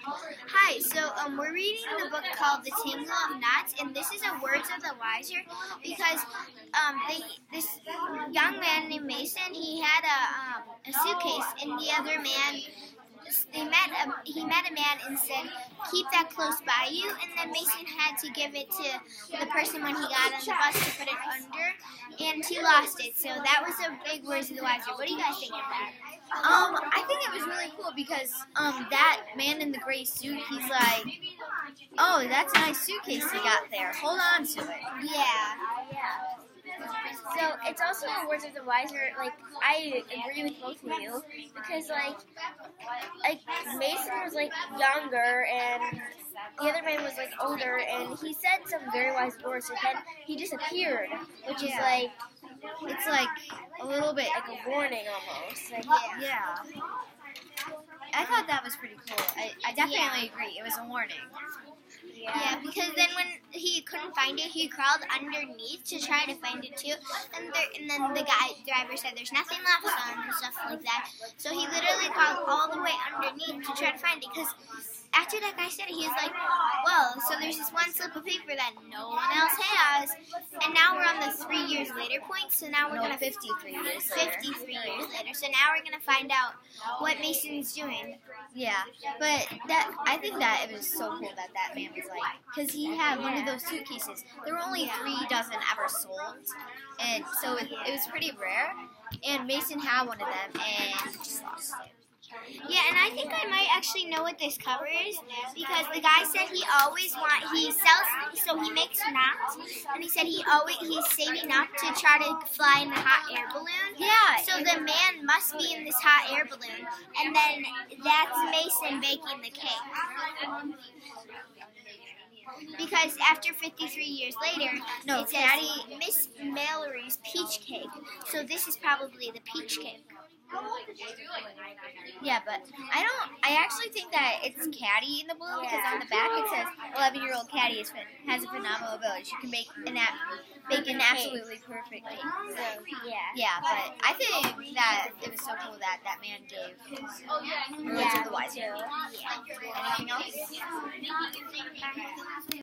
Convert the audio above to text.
Hi, so we're reading the book called The Tangle of Knots, and this is a Words of the Wiser because this young man named Mason, he had a suitcase, and the other man, he met a man and said, keep that close by you, and then Mason had to give it to the person when he got on the bus to put it under, and he lost it. So that was a big Words of the Wiser. What do you guys think of that? I think it was really cool because that man in the gray suit, he's like, oh, that's a nice suitcase you got there. Hold on to it. Yeah. So it's also a Words of the Wiser. Like, I agree with both of you because like Mason was like younger and the other man was like older, and he said some very wise words, and then he disappeared, which is like, It's like a little bit like a warning almost. Like, yeah. I thought that was pretty cool. I definitely agree. It was a warning. Yeah, because then when he couldn't find it, he crawled underneath to try to find it too. And then the driver said there's nothing left, son, and stuff like that. So he literally crawled all the way underneath to try to find it. Because after that guy said it, he was like, well, so there's this one slip of paper that no one else has. And now we're on the 3 years later point. So now we're going to 53 years later. 53 years later. So now we're going to find out what Mason's doing. Yeah, but I think that it was so cool that man was like, because he had one of those suitcases. There were only 3 dozen ever sold, and so it was pretty rare. And Mason had one of them and just lost it. Yeah, and I think I might actually know what this cover is because the guy said he sells, so he makes knots, and he said he's saving up to try to fly in the hot air balloon. Yeah. So the man must be in this hot air balloon, and then that's Mason baking the cake. Because after 53 years later, it says Miss Mallory's peach cake. So this is probably the peach cake. Yeah, but I actually think that it's Caddy in the blue because on the back it says 11-year-old Caddy has a phenomenal ability. She can bake an absolutely perfect cake. So, yeah, but I think that it was so cool that man gave Words of the Wiser. Yeah. Anything else?